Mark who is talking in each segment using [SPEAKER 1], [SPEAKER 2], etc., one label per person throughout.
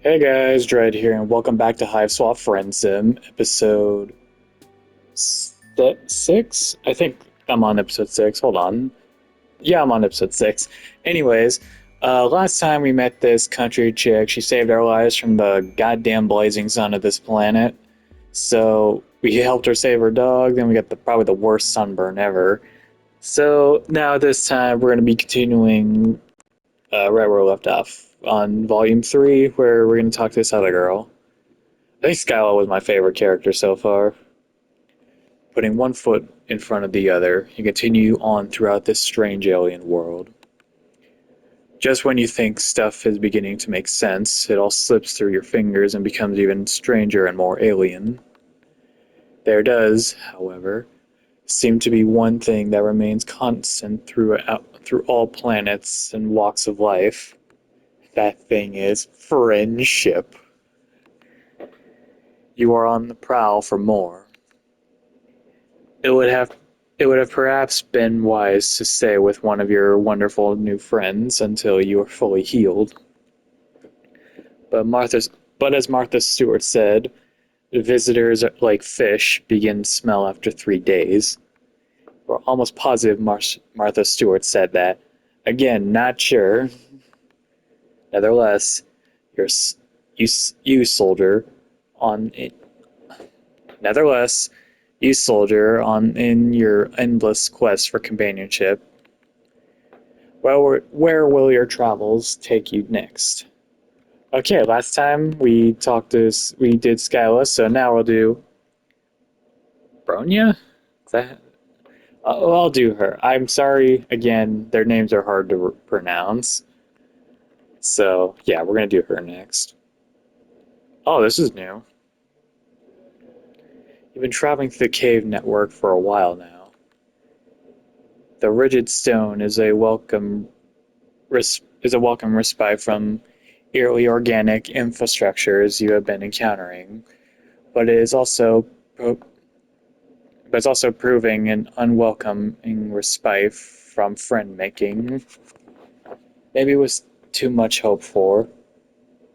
[SPEAKER 1] Hey guys, Dread here, and welcome back to Hiveswap Friendsim, episode 6? I think I'm on episode 6. Hold on. Yeah, I'm on episode 6. Anyways, last time we met this country chick, she saved our lives from the goddamn blazing sun of this planet. So we helped her save her dog, then we got probably the worst sunburn ever. So now this time we're going to be continuing right where we left off on Volume 3, where we're going to talk to this other girl. I think Skyla was my favorite character so far. Putting one foot in front of the other, you continue on throughout this strange alien world. Just when you think stuff is beginning to make sense, it all slips through your fingers and becomes even stranger and more alien. There does, however, seem to be one thing that remains constant through all planets and walks of life. That thing is friendship. You are on the prowl for more. It would have it would have perhaps been wise to stay with one of your wonderful new friends until you are fully healed. But as Martha Stewart said, visitors are like fish begin to smell after 3 days. We're almost positive Martha Stewart said that. Again, not sure. Nevertheless, you're, you, you soldier on it. Nevertheless, you soldier on in your endless quest for companionship. Well, where will your travels take you next? Okay, last time we did Skyla, so now we'll do Bronya. That I'll do her. I'm sorry again; their names are hard to pronounce. So yeah, we're gonna do her next. Oh, this is new. You've been traveling through the cave network for a while now. The rigid stone is a welcome respite from eerily organic infrastructures you have been encountering, but but it's also proving an unwelcoming respite from friend making. Maybe it was too much hope for,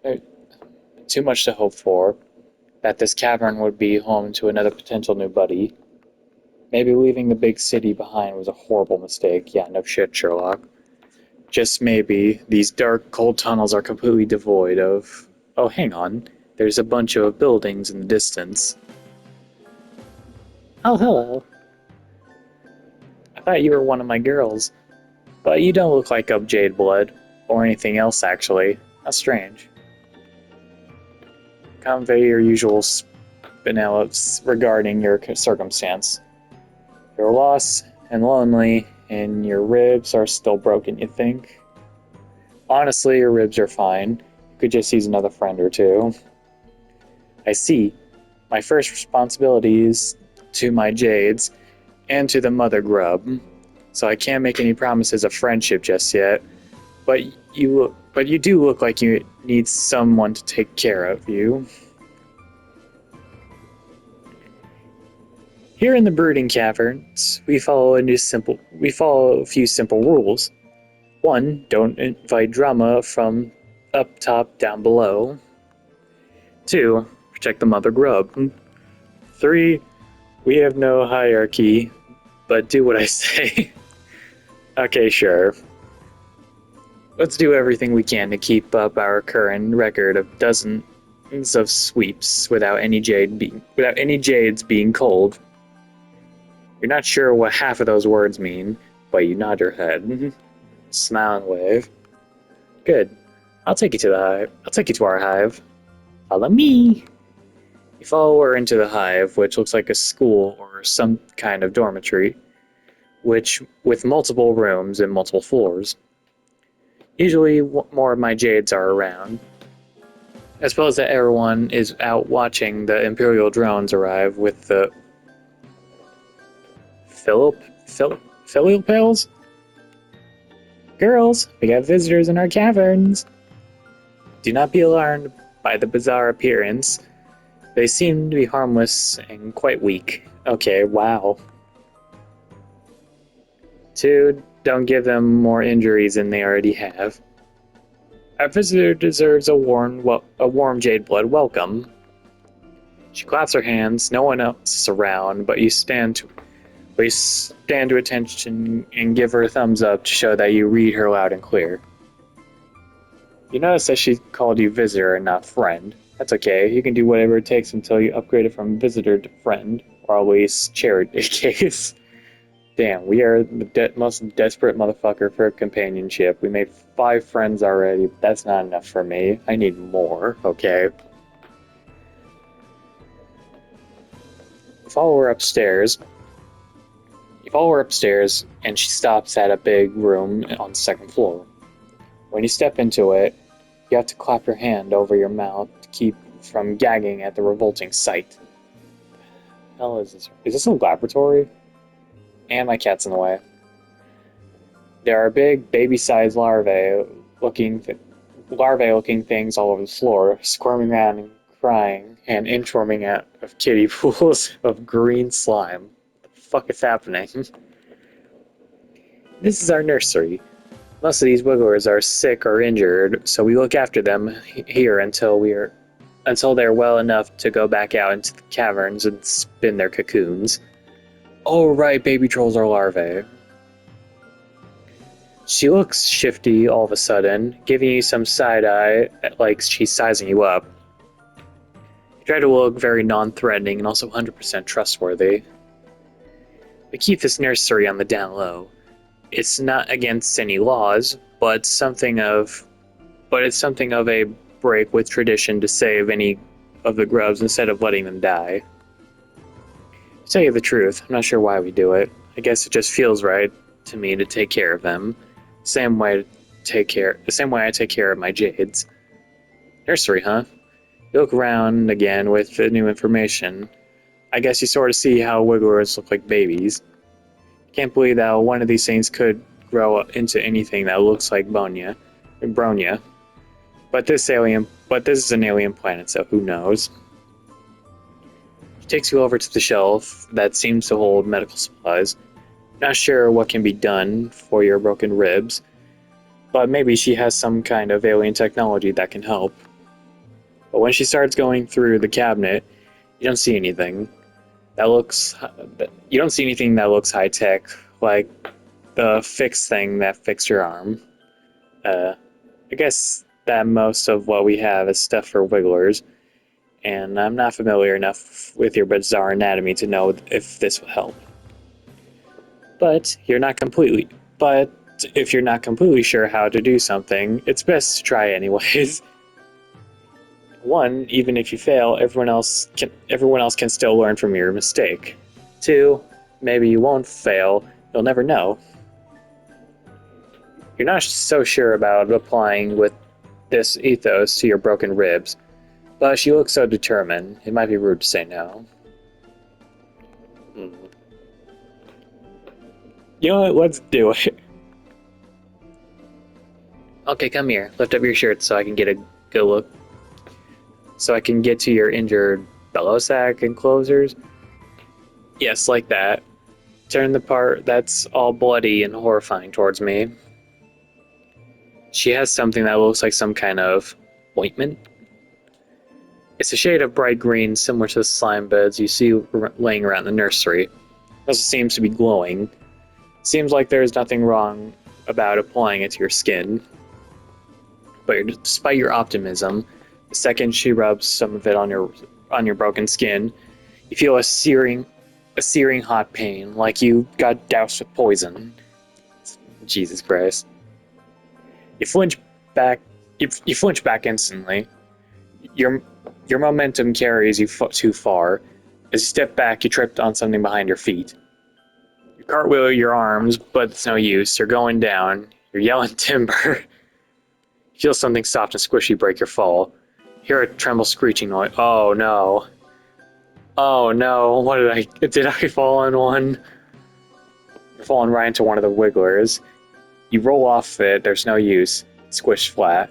[SPEAKER 1] er, too much to hope for, that this cavern would be home to another potential new buddy. Maybe leaving the big city behind was a horrible mistake. Yeah, no shit, Sherlock. Just maybe, these dark, cold tunnels are completely devoid of... Oh, hang on. There's a bunch of buildings in the distance. Oh, hello. I thought you were one of my girls. But you don't look like of Jade blood. Or anything else, actually. How strange. Convey your usual spinellips regarding your circumstance. You're lost and lonely, and your ribs are still broken, you think? Honestly, your ribs are fine. You could just use another friend or two. I see. My first responsibility is to my Jades and to the mother grub, so I can't make any promises of friendship just yet. But you do look like you need someone to take care of you. Here in the brooding caverns, we follow a few simple rules. One, don't invite drama from up top down below. Two, protect the mother grub. Three, we have no hierarchy, but do what I say. Okay, sure. Let's do everything we can to keep up our current record of dozens of sweeps without any jades being cold. You're not sure what half of those words mean, but you nod your head. Smile and wave. Good. I'll take you to the hive. I'll take you to our hive. Follow me. You follow her into the hive, which looks like a school or some kind of dormitory, which with multiple rooms and multiple floors. Usually, more of my jades are around. I suppose that everyone is out watching the Imperial drones arrive with the filial pails? Girls, we got visitors in our caverns. Do not be alarmed by the bizarre appearance. They seem to be harmless and quite weak. Okay, wow. Two, don't give them more injuries than they already have. Our visitor deserves a warm jade blood welcome. She claps her hands. No one else is around, but you stand to attention and give her a thumbs up to show that you read her loud and clear. You notice that she called you visitor and not friend. That's okay. You can do whatever it takes until you upgrade it from visitor to friend, or at least charity case. Damn, we are the most desperate motherfucker for companionship. We made 5 friends already, but that's not enough for me. I need more, okay? You follow her upstairs. And she stops at a big room on the second floor. When you step into it, you have to clap your hand over your mouth to keep from gagging at the revolting sight. What the hell is this? Is this a laboratory? And my cat's in the way. There are big, baby-sized larvae-looking things all over the floor, squirming around and crying, and inchworming out of kiddie pools of green slime. What the fuck is happening? This is our nursery. Most of these wigglers are sick or injured, so we look after them here until they're well enough to go back out into the caverns and spin their cocoons. Oh right, baby trolls are larvae. She looks shifty all of a sudden, giving you some side-eye like she's sizing you up. You try to look very non-threatening and also 100% trustworthy. We keep this nursery on the down low. It's not against any laws, but it's something of a break with tradition to save any of the grubs instead of letting them die. To tell you the truth, I'm not sure why we do it. I guess it just feels right to me to take care of them. The same way I take care of my jades. Nursery, huh? You look around again with the new information. I guess you sort of see how wigglers look like babies. Can't believe that one of these things could grow into anything that looks like Bronya. But this is an alien planet, so who knows? She takes you over to the shelf that seems to hold medical supplies. Not sure what can be done for your broken ribs, but maybe she has some kind of alien technology that can help. But when she starts going through the cabinet, you don't see anything that looks high tech, like the fix thing that fixed your arm. I guess that most of what we have is stuff for wigglers, and I'm not familiar enough with your bizarre anatomy to know if this will help. But if you're not completely sure how to do something, it's best to try anyways. 1, even if you fail, everyone else can still learn from your mistake. 2, maybe you won't fail, you'll never know. You're not so sure about applying with this ethos to your broken ribs, but she looks so determined, it might be rude to say no. You know what, let's do it. Okay, come here. Lift up your shirt so I can get a good look. So I can get to your injured bellow sack enclosures. Yes, like that. Turn the part that's all bloody and horrifying towards me. She has something that looks like some kind of ointment. It's a shade of bright green, similar to the slime beds you see laying around the nursery. It also seems to be glowing. Seems like there's nothing wrong about applying it to your skin. But despite your optimism, the second she rubs some of it on your broken skin, you feel a searing hot pain, like you got doused with poison. Jesus Christ! You flinch back. You flinch back instantly. Your momentum carries you too far. As you step back, you tripped on something behind your feet. You cartwheel your arms, but it's no use. You're going down. You're yelling timber. You feel something soft and squishy break your fall. Hear a tremble screeching noise. Oh no. Oh no, what did I fall on one? You're falling right into one of the wigglers. You roll off it, there's no use. Squished flat.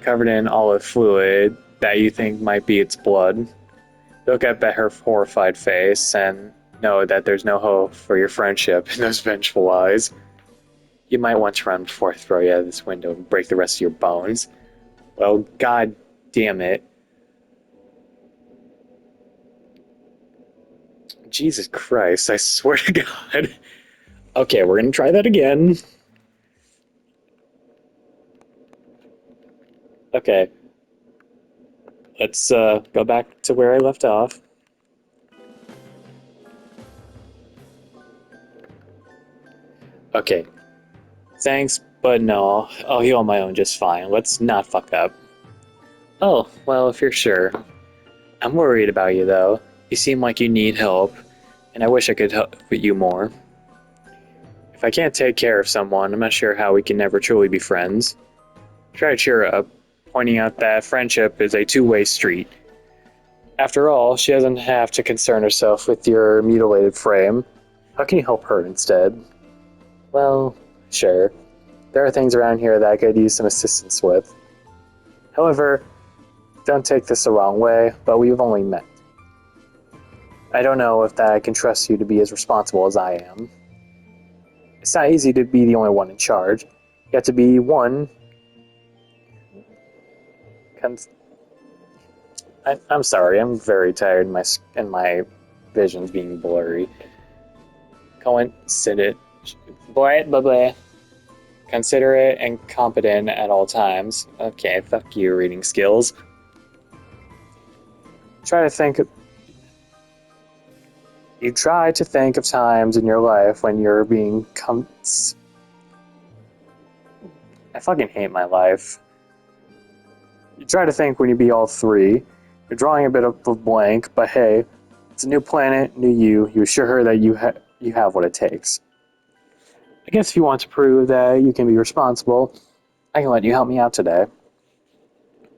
[SPEAKER 1] Covered in olive fluid that you think might be its blood. Look up at her horrified face and know that there's no hope for your friendship in those vengeful eyes. You might want to run before I throw you out of this window and break the rest of your bones. Well, god damn it. Jesus Christ, I swear to God. Okay, we're gonna try that again. Okay, let's go back to where I left off. Okay, thanks, but no, I'll heal on my own just fine. Let's not fuck up. Oh, well, if you're sure. I'm worried about you, though. You seem like you need help, and I wish I could help you more. If I can't take care of someone, I'm not sure how we can ever truly be friends. Try to cheer her up, pointing out that friendship is a two-way street. After all, she doesn't have to concern herself with your mutilated frame. How can you help her instead? Well, sure. There are things around here that I could use some assistance with. However, don't take this the wrong way, but we've only met. I don't know if that I can trust you to be as responsible as I am. It's not easy to be the only one in charge. You have to be one. I'm sorry. I'm very tired. My vision's being blurry. Consider it. Considerate and competent at all times. Okay, fuck you, reading skills. Try to think. You try to think of times in your life when you're being I fucking hate my life. You try to think when you be all three. You're drawing a bit of a blank, but hey, it's a new planet, new you. You assure her that you have what it takes. I guess if you want to prove that you can be responsible, I can let you help me out today.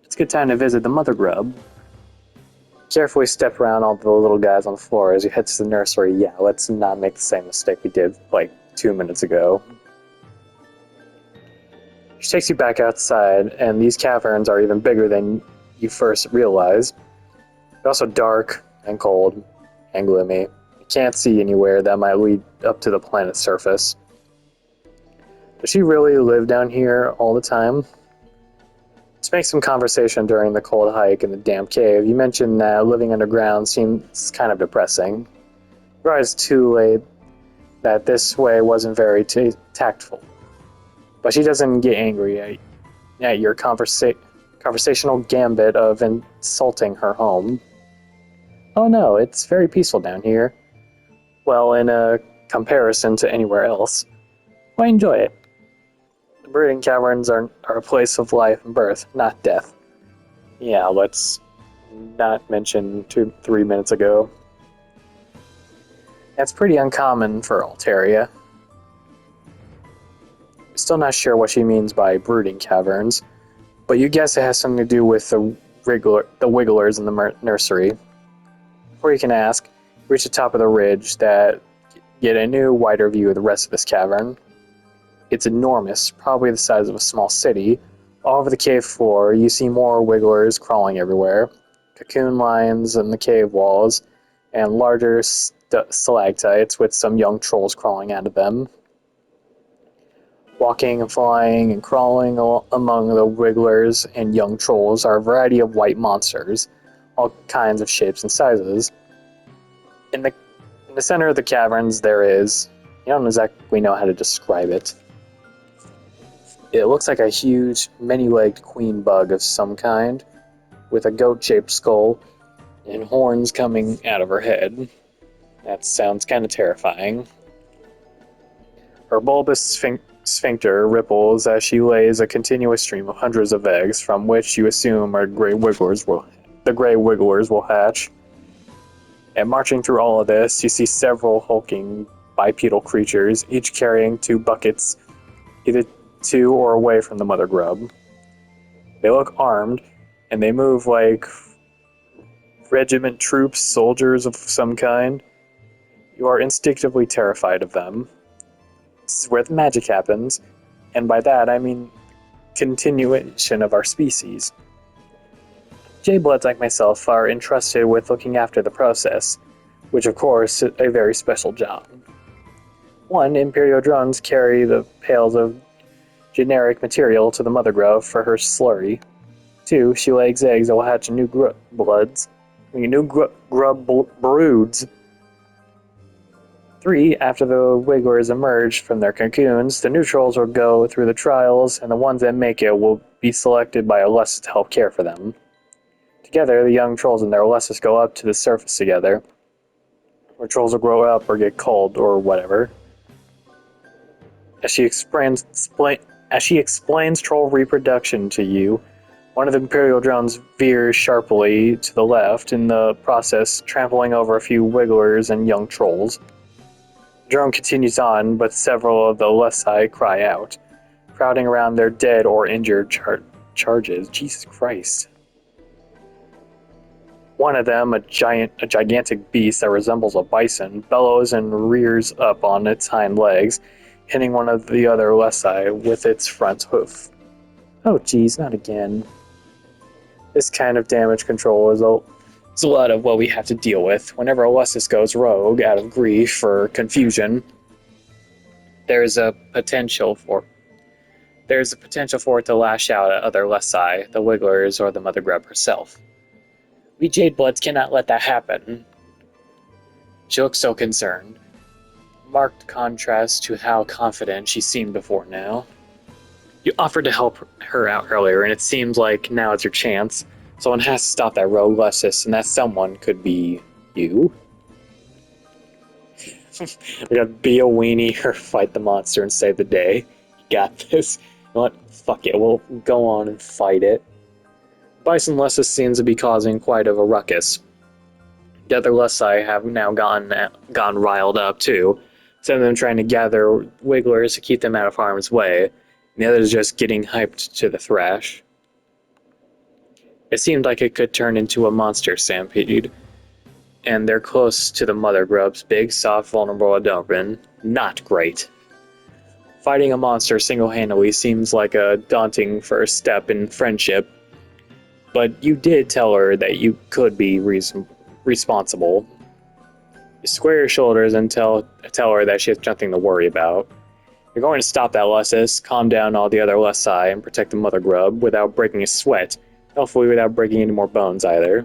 [SPEAKER 1] It's a good time to visit the mother grub. Carefully step around all the little guys on the floor as you head to the nursery. Yeah, let's not make the same mistake we did like 2 minutes ago. She takes you back outside, and these caverns are even bigger than you first realized. They're also dark and cold and gloomy. You can't see anywhere that might lead up to the planet's surface. Does she really live down here all the time? Let's make some conversation during the cold hike in the damp cave. You mentioned that living underground seems kind of depressing. You realized too late that this way wasn't very tactful. But she doesn't get angry at your conversational gambit of insulting her home. Oh no, it's very peaceful down here. Well, in a comparison to anywhere else. I enjoy it. The breeding caverns are a place of life and birth, not death. Yeah, let's not mention 3 minutes ago. That's pretty uncommon for Altaria. Still not sure what she means by brooding caverns, but you guess it has something to do with the wigglers in the nursery. Before you can ask, reach the top of the ridge that get a new, wider view of the rest of this cavern. It's enormous, probably the size of a small city. All over the cave floor, you see more wigglers crawling everywhere, cocoon lines in the cave walls, and larger stalactites with some young trolls crawling out of them. Walking and flying and crawling among the wigglers and young trolls are a variety of white monsters, all kinds of shapes and sizes. In the center of the caverns there is, you don't exactly know how to describe it. It looks like a huge, many-legged queen bug of some kind, with a goat-shaped skull and horns coming out of her head. That sounds kind of terrifying. Her bulbous sphincter ripples as she lays a continuous stream of hundreds of eggs, from which you assume the gray wigglers will hatch. And marching through all of this, you see several hulking bipedal creatures, each carrying 2 buckets, either to or away from the mother grub. They look armed, and they move like regiment troops, soldiers of some kind. You are instinctively terrified of them. This is where the magic happens, and by that I mean continuation of our species. J-Bloods like myself are entrusted with looking after the process, which of course is a very special job. One, Imperial drones carry the pails of generic material to the mother grove for her slurry. 2. She lays eggs that will hatch new grub broods. 3. After the wigglers emerge from their cocoons, the new trolls will go through the trials, and the ones that make it will be selected by Alessis to help care for them. Together, the young trolls and their Alessis go up to the surface together, where trolls will grow up or get culled or whatever. As she explains troll reproduction to you, one of the Imperial drones veers sharply to the left, in the process trampling over a few wigglers and young trolls. The drone continues on, but several of the Lessi cry out, crowding around their dead or injured charges. Jesus Christ. One of them, a gigantic beast that resembles a bison, bellows and rears up on its hind legs, hitting one of the other Lessi with its front hoof. Oh geez, not again. This kind of damage control is a lot of what we have to deal with. Whenever Alessis goes rogue out of grief or confusion, there's a potential for it to lash out at other Lessi, the Wigglers, or the Mother Grub herself. We Jadebloods cannot let that happen. She looks so concerned. Marked contrast to how confident she seemed before now. You offered to help her out earlier, and it seems like now is your chance. Someone has to stop that rogue Lessis, and that someone could be you. We gotta be a weenie or fight the monster and save the day. You got this. You know what? Fuck it, we'll go on and fight it. Bison Lessis seems to be causing quite of a ruckus. The other Lessi have now gone riled up too. Some of them trying to gather wigglers to keep them out of harm's way, and the others just getting hyped to the thrash. It seemed like it could turn into a monster stampede, and they're close to the Mother Grub's big, soft, vulnerable abdomen. Not great. Fighting a monster single-handedly seems like a daunting first step in friendship, but you did tell her that you could be responsible. You square your shoulders and tell her that she has nothing to worry about. You're going to stop that Lessis, calm down all the other Lessi, and protect the Mother Grub without breaking a sweat, hopefully without breaking any more bones either.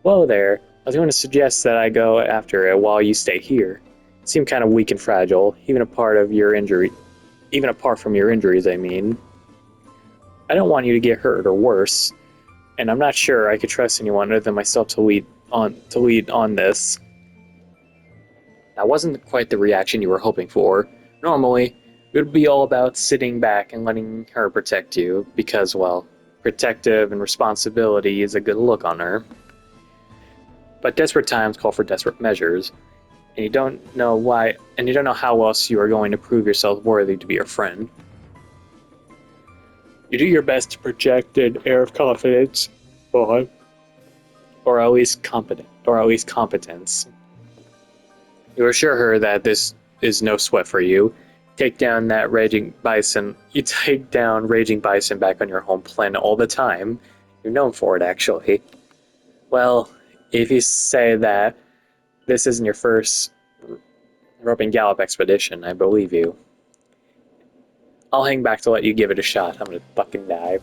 [SPEAKER 1] Whoa there, I was going to suggest that I go after it while you stay here. You seem kind of weak and fragile, even apart from your injuries, I mean. I don't want you to get hurt or worse, and I'm not sure I could trust anyone other than myself to lead on this. That wasn't quite the reaction you were hoping for. Normally, it would be all about sitting back and letting her protect you, because, well, protective and responsibility is a good look on her. But desperate times call for desperate measures, and you don't know how else you are going to prove yourself worthy to be her friend. You do your best to project an air of confidence, or at least competence. You assure her that this is no sweat for you. You take down raging bison back on your home planet all the time. You're known for it, actually. Well, if you say that this isn't your first rope and gallop expedition, I believe you. I'll hang back to let you give it a shot. I'm gonna fucking die.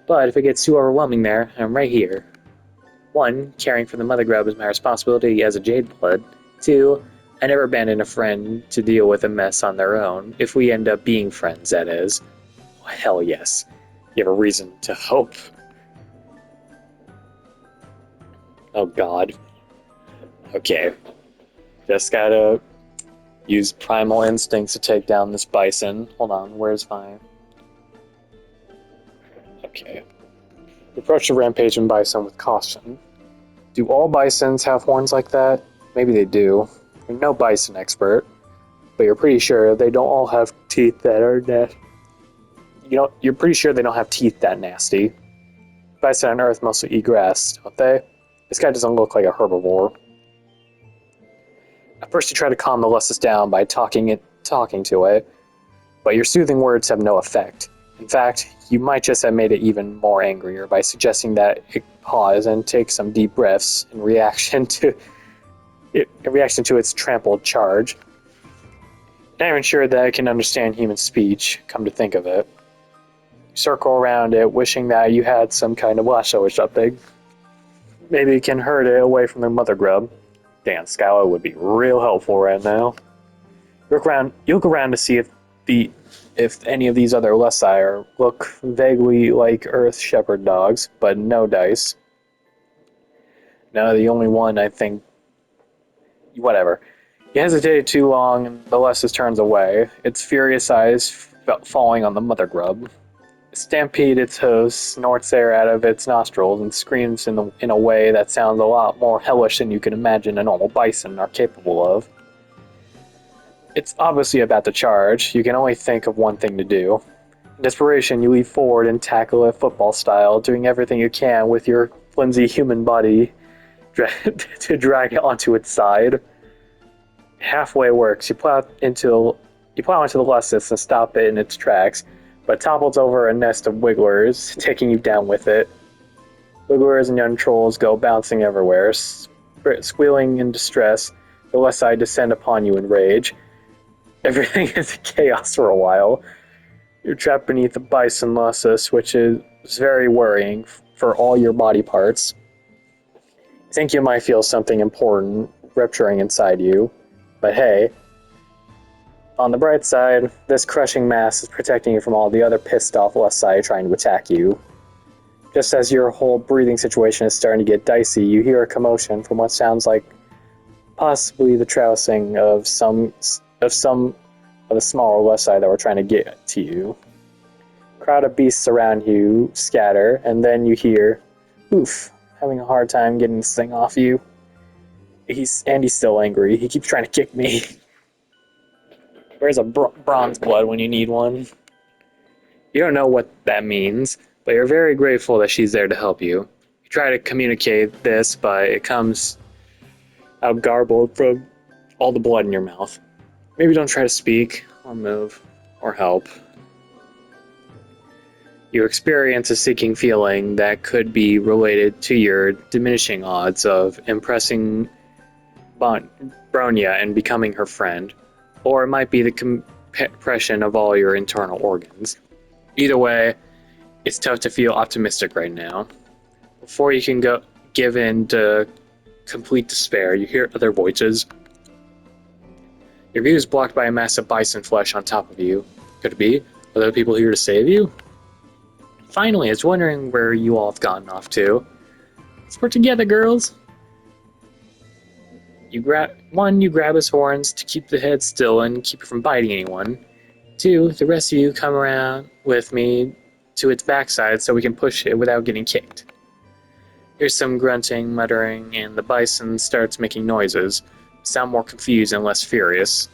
[SPEAKER 1] But if it gets too overwhelming there, I'm right here. 1. Caring for the Mother Grub is my responsibility as a Jadeblood. 2. I never abandon a friend to deal with a mess on their own, if we end up being friends, that is. Oh, hell yes. You have a reason to hope. Oh god. Okay. Just gotta use primal instincts to take down this bison. Hold on, where's my... Okay. Approach the rampaging bison with caution. Do all bisons have horns like that? Maybe they do. You're no bison expert, but you're pretty sure they don't all have teeth that are you're pretty sure they don't have teeth that nasty. Bison on Earth mostly eat grass, don't they? This guy doesn't look like a herbivore. At first you try to calm the Lessis down by talking to it, but your soothing words have no effect. In fact, you might just have made it even more angrier by suggesting that it pause and take some deep breaths in reaction to its trampled charge. Not even sure that it can understand human speech, come to think of it. Circle around it, wishing that you had some kind of lasso or something. Maybe you can herd it away from the mother grub. Dan Scout would be real helpful right now. You look around to see if any of these other Lesire look vaguely like Earth Shepherd dogs, but no dice. No, the only one I think. Whatever. You hesitated too long, and the Lessus turns away, its furious eyes falling on the mother grub. Stampede its host, snorts air out of its nostrils, and screams in a way that sounds a lot more hellish than you can imagine a normal bison are capable of. It's obviously about to charge. You can only think of one thing to do. In desperation, you leap forward and tackle it football style, doing everything you can with your flimsy human body to drag it onto its side. Halfway works. You plow into the Lessus and stop it in its tracks, but it topples over a nest of wigglers, taking you down with it. Wigglers and young trolls go bouncing everywhere. Squealing in distress, the Lessi descend upon you in rage. Everything is chaos for a while. You're trapped beneath the bison Lessus, which is very worrying for all your body parts. You think you might feel something important rupturing inside you, but hey, on the bright side, this crushing mass is protecting you from all the other pissed off Lessi trying to attack you. Just as your whole breathing situation is starting to get dicey, you hear a commotion from what sounds like possibly the trouncing of some of the smaller Lessi that were trying to get to you. A crowd of beasts around you scatter, and then you hear, "Oof, having a hard time getting this thing off you." He's still angry. He keeps trying to kick me. Where's a bronze blood when you need one? You don't know what that means, but you're very grateful that she's there to help you. You try to communicate this, but it comes out garbled from all the blood in your mouth. Maybe don't try to speak, or move, or help. You experience a sinking feeling that could be related to your diminishing odds of impressing Bronya and becoming her friend, or it might be the compression of all your internal organs. Either way, it's tough to feel optimistic right now. Before you can give in to complete despair, you hear other voices. Your view is blocked by a mass of bison flesh on top of you. Could it be? Are there people here to save you? Finally, I was wondering where you all have gotten off to. Let's work together, girls. You grab his horns to keep the head still and keep it from biting anyone. 2, the rest of you come around with me to its backside so we can push it without getting kicked. Here's some grunting, muttering, and the bison starts making noises. Sound more confused and less furious.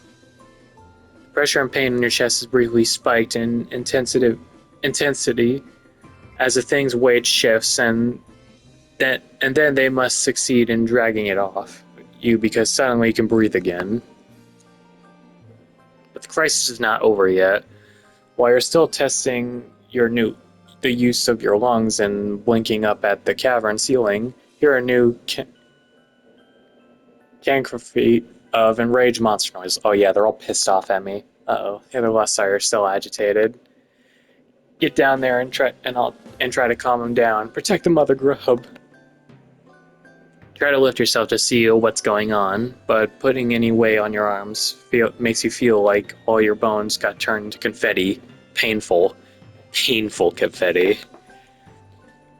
[SPEAKER 1] The pressure and pain in your chest is briefly spiked in intensity as the thing's weight shifts, and then they must succeed in dragging it off you because suddenly you can breathe again. But the crisis is not over yet. While you're still testing the use of your lungs and blinking up at the cavern ceiling, hear a new cacophony of enraged monster noise. Oh yeah, they're all pissed off at me. Uh-oh, the other Lessi are still agitated. Get down there and try to calm them down. Protect the mother grub. Try to lift yourself to see what's going on, but putting any weight on your arms makes you feel like all your bones got turned into confetti. Painful confetti.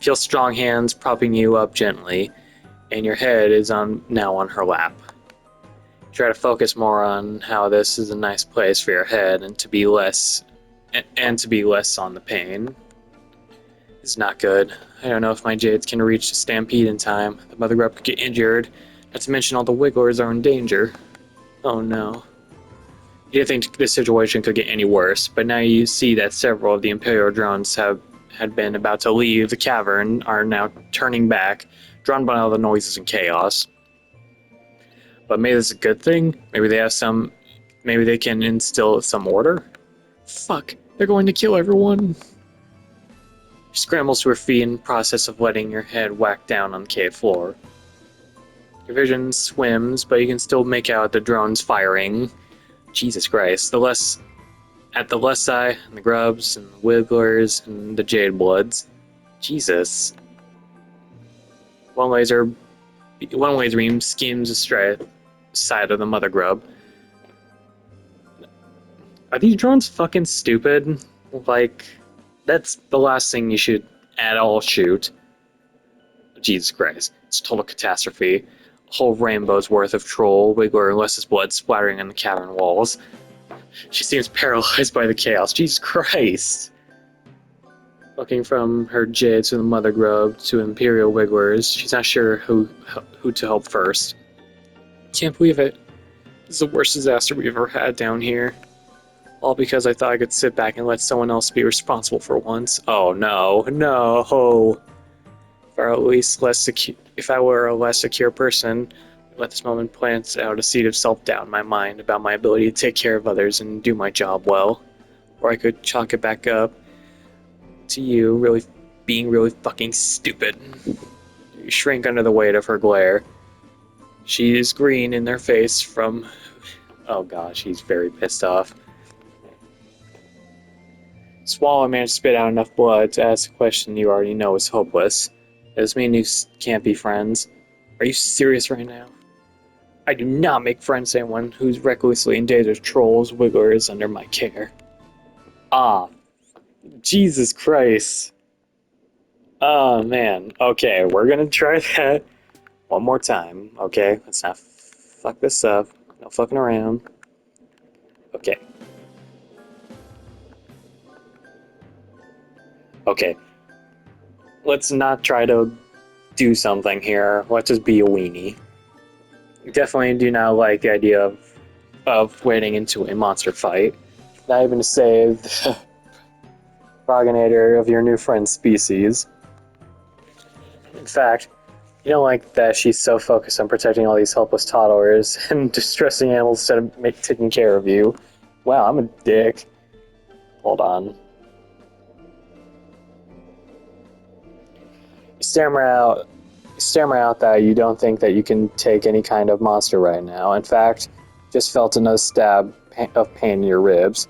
[SPEAKER 1] Feel strong hands propping you up gently, and your head is now on her lap. Try to focus more on how this is a nice place for your head and to be less on the pain. It's not good. I don't know if my jades can reach the stampede in time. The mother grub could get injured, not to mention all the wigglers are in danger. Oh no. You didn't think this situation could get any worse, but now you see that several of the Imperial drones had been about to leave the cavern are now turning back, drawn by all the noises and chaos. But maybe this is a good thing? Maybe they can instill some order? Fuck, they're going to kill everyone. She scrambles to her feet in the process of letting your head whack down on the cave floor. Your vision swims, but you can still make out the drones firing. Jesus Christ, at the Lessi, and the Grubs, and the Wigglers, and the Jade Bloods. Jesus. One laser beam skims astray side of the Mother Grub. Are these drones fucking stupid? Like, that's the last thing you should at all shoot. Jesus Christ. It's a total catastrophe. A whole rainbow's worth of troll, Wiggler, and Les's blood splattering on the cavern walls. She seems paralyzed by the chaos. Jesus Christ! Looking from her jade to the Mother Grub to Imperial Wigglers, she's not sure who to help first. Can't believe it. This is the worst disaster we've ever had down here. All because I thought I could sit back and let someone else be responsible for once. Oh no, no! If I were a less secure person, I'd let this moment plant out a seed of self-doubt in my mind about my ability to take care of others and do my job well. Or I could chalk it back up to you being really fucking stupid. You shrink under the weight of her glare. She is green in their face from... Oh god, she's very pissed off. Swallow managed to spit out enough blood to ask a question you already know is hopeless. Does this mean you can't be friends? Are you serious right now? I do not make friends with anyone who's recklessly endangers trolls, wigglers under my care. Ah, Jesus Christ. Oh man. Okay, we're gonna try that one more time. Okay, let's not fuck this up. No fucking around. Okay. Okay. Let's not try to do something here. Let's just be a weenie. Definitely do not like the idea of wading into a monster fight. Not even to save the progenitor of your new friend's species. In fact, you don't like that she's so focused on protecting all these helpless toddlers and distressing animals instead of taking care of you. Wow, I'm a dick. Hold on. You stare me out that you don't think that you can take any kind of monster right now. In fact, just felt another stab of pain in your ribs.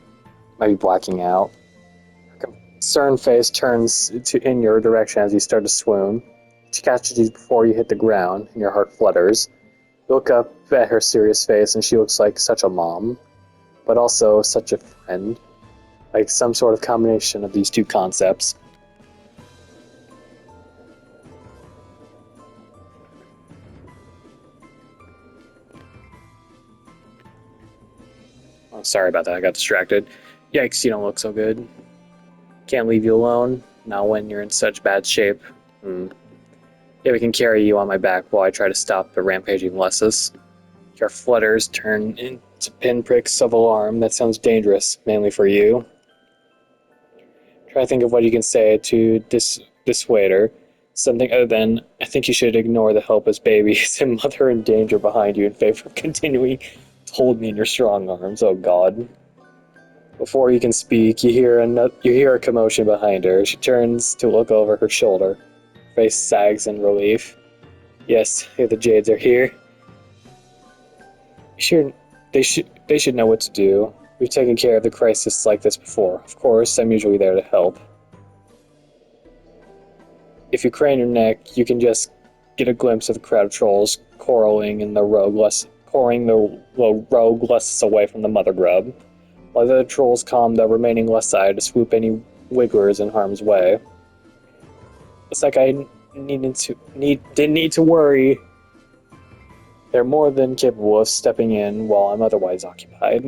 [SPEAKER 1] Might be blacking out. Her concerned face turns in your direction as you start to swoon. She catches you before you hit the ground, and your heart flutters. You look up at her serious face, and she looks like such a mom, but also such a friend. Like some sort of combination of these two concepts. Oh, sorry about that, I got distracted. Yikes, you don't look so good. Can't leave you alone, not when you're in such bad shape. Yeah, we can carry you on my back while I try to stop the rampaging Lessus. Your flutters turn into pinpricks of alarm. That sounds dangerous, mainly for you. Try to think of what you can say to dissuade her. Something other than, I think you should ignore the helpless babies and mother in danger behind you in favor of continuing to hold me in your strong arms. Oh god. Before you can speak, you hear a commotion behind her. She turns to look over her shoulder. Her face sags in relief. Yes, the Jades are here. Sure, they should know what to do. We've taken care of the crisis like this before. Of course, I'm usually there to help. If you crane your neck, you can just get a glimpse of the crowd of trolls coring the rogue Lessus away from the Mother Grub, while the other trolls calm the remaining Lessi to swoop any wigglers in harm's way. It's like I didn't need to worry. They're more than capable of stepping in while I'm otherwise occupied.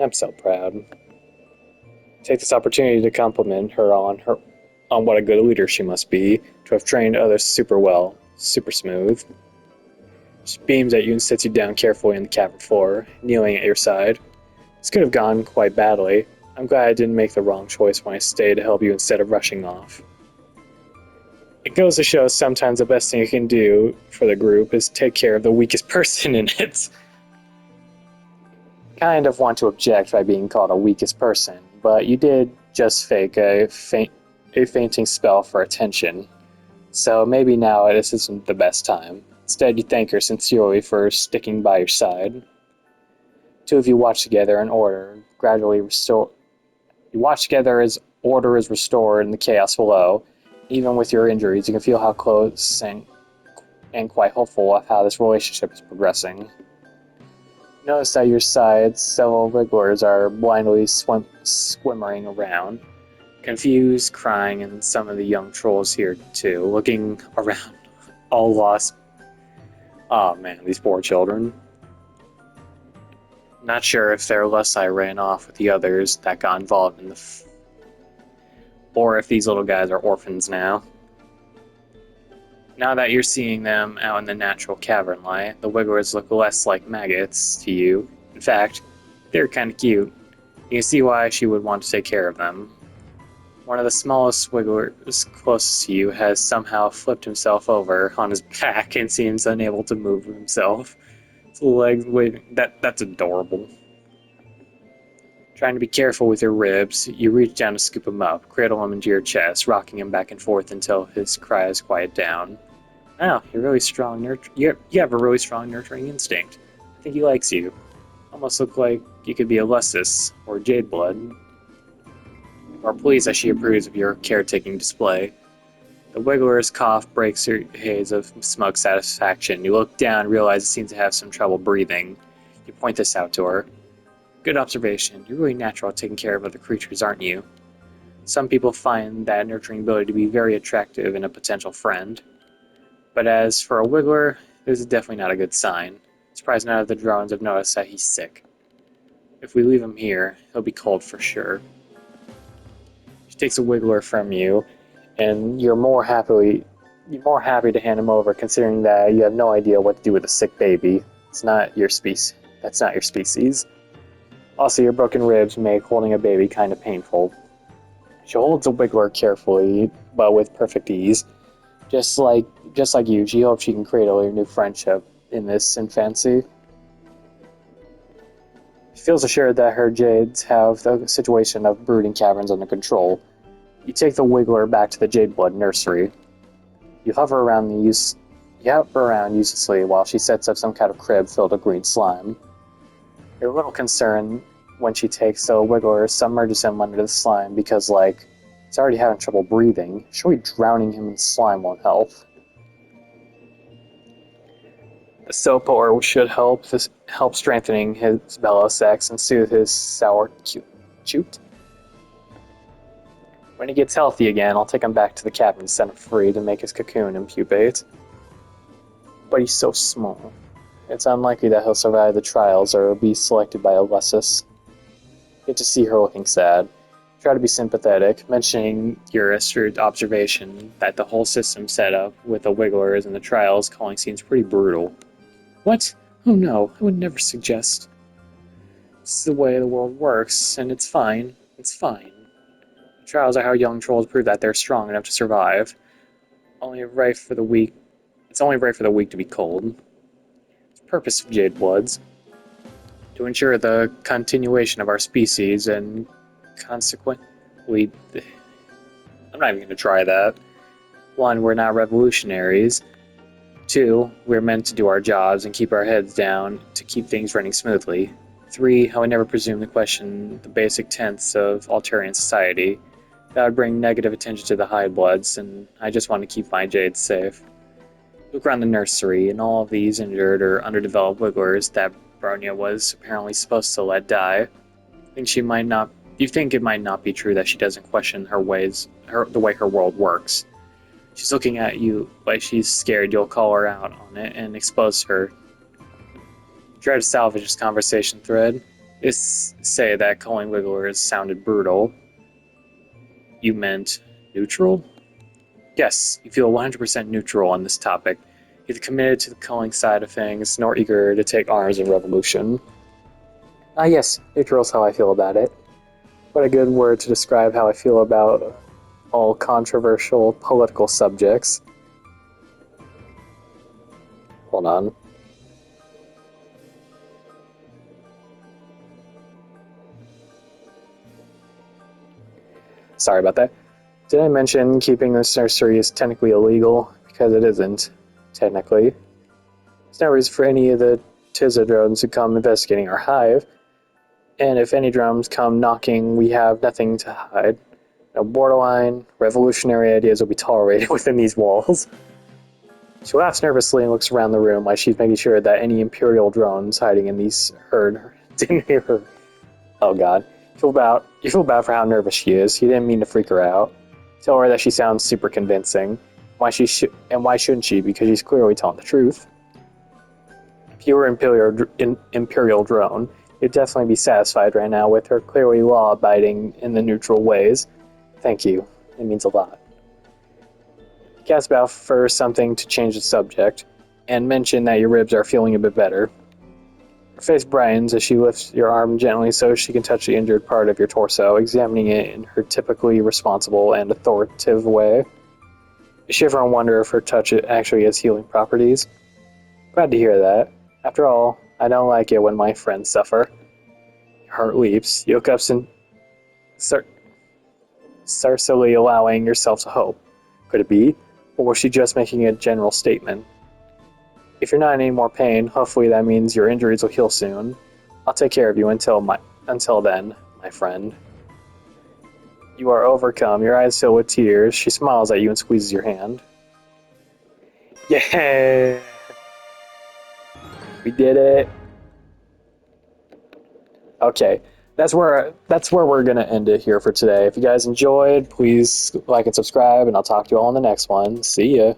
[SPEAKER 1] I'm so proud. Take this opportunity to compliment her on what a good leader she must be, to have trained others super well, super smooth. She beams at you and sits you down carefully on the cavern floor, kneeling at your side. This could have gone quite badly. I'm glad I didn't make the wrong choice when I stayed to help you instead of rushing off. It goes to show sometimes the best thing you can do for the group is take care of the weakest person in it. Kind of want to object by being called a weakest person, but you did just fake a fainting spell for attention, so maybe now this isn't the best time. Instead, you thank her sincerely for sticking by your side. Two of you watch together in order, gradually restore. You watch together as order is restored in the chaos below. Even with your injuries, you can feel how close and quite hopeful of how this relationship is progressing. Notice at your sides, several wigglers are blindly swimmering around, confused, crying, and some of the young trolls here too, looking around, all lost. Oh man, these poor children. Not sure if their Lesai ran off with the others that got involved in or if these little guys are orphans now. Now that you're seeing them out in the natural cavern light, the wigglers look less like maggots to you. In fact, they're kind of cute. You can see why she would want to take care of them. One of the smallest wigglers closest to you has somehow flipped himself over on his back and seems unable to move himself. His legs waving. That's adorable. Trying to be careful with your ribs, you reach down to scoop him up, cradle him into your chest, rocking him back and forth until his cries quiet down. Wow, you're really strong. You have a really strong nurturing instinct. I think he likes you. Almost look like you could be a Lessus or Jadeblood. Or pleased as she approves of your caretaking display. The wiggler's cough breaks your haze of smug satisfaction. You look down and realize it seems to have some trouble breathing. You point this out to her. Good observation. You're really natural at taking care of other creatures, aren't you? Some people find that nurturing ability to be very attractive in a potential friend. But as for a wiggler, this is definitely not a good sign. Surprised none of the drones have noticed that he's sick. If we leave him here, he'll be cold for sure. She takes a wiggler from you, and you're more happy to hand him over, considering that you have no idea what to do with a sick baby. It's not your species. That's not your species. Also, your broken ribs make holding a baby kind of painful. She holds a wiggler carefully, but with perfect ease. Just like you, she hopes she can cradle your new friendship in this infancy. She feels assured that her jades have the situation of brooding caverns under control. You take the wiggler back to the Jadeblood nursery. You hover around uselessly while she sets up some kind of crib filled with green slime. You're a little concerned when she takes the wiggler, submerges him under the slime because, he's already having trouble breathing. Surely drowning him in slime won't help. The soap ore should help strengthening his bellow sex and soothe his sour chute. When he gets healthy again, I'll take him back to the cabin and set him free to make his cocoon and pupate. But he's so small. It's unlikely that he'll survive the trials or be selected by a Lessus. Get to see her looking sad. Try to be sympathetic, mentioning your astute observation that the whole system set up with the wigglers and the trials calling seems pretty brutal. What? Oh no, I would never suggest. This is the way the world works, and it's fine. It's fine. The trials are how young trolls prove that they're strong enough to survive. It's only right for the weak to be cold. It's the purpose of Jade Bloods. To ensure the continuation of our species and consequently... I'm not even going to try that. 1, we're not revolutionaries. 2, we're meant to do our jobs and keep our heads down to keep things running smoothly. 3, I would never presume to question the basic tenets of Altarian society. That would bring negative attention to the Highbloods, and I just want to keep my jades safe. Look around the nursery, and all of these injured or underdeveloped wigglers that Bronya was apparently supposed to let die. You think it might not be true that she doesn't question the way her world works. She's looking at you like she's scared you'll call her out on it and expose her. Try to salvage this conversation thread. Say that calling wigglers sounded brutal. You meant neutral? Yes, you feel 100% neutral on this topic. Neither committed to the culling side of things, nor eager to take arms in revolution. Ah yes, neutral is how I feel about it. What a good word to describe how I feel about all controversial political subjects. Hold on. Sorry about that. Did I mention keeping this nursery is technically illegal? Because it isn't, technically. There's no reason for any of the Tizodrones to come investigating our hive. And if any drums come knocking, we have nothing to hide. No borderline, revolutionary ideas will be tolerated within these walls. She laughs nervously and looks around the room like she's making sure that any Imperial drones hiding in these didn't hear her. Oh god. You feel bad for how nervous she is. You didn't mean to freak her out. Tell her that she sounds super convincing. Why shouldn't she? Because she's clearly telling the truth. If you were Imperial drone, you'd definitely be satisfied right now with her clearly law-abiding in the neutral ways. Thank you. It means a lot. Casbow for something to change the subject, and mention that your ribs are feeling a bit better. Her face brightens as she lifts your arm gently so she can touch the injured part of your torso, examining it in her typically responsible and authoritative way. You shiver and wonder if her touch actually has healing properties. Glad to hear that. After all, I don't like it when my friends suffer. Your heart leaps. You look up and start slowly allowing yourself to hope. Could it be? Or was she just making a general statement? If you're not in any more pain, hopefully that means your injuries will heal soon. I'll take care of you until then, my friend. You are overcome, your eyes fill with tears. She smiles at you and squeezes your hand. Yeah! We did it. Okay, that's where we're gonna end it here for today. If you guys enjoyed, please like and subscribe, and I'll talk to you all in the next one. See ya.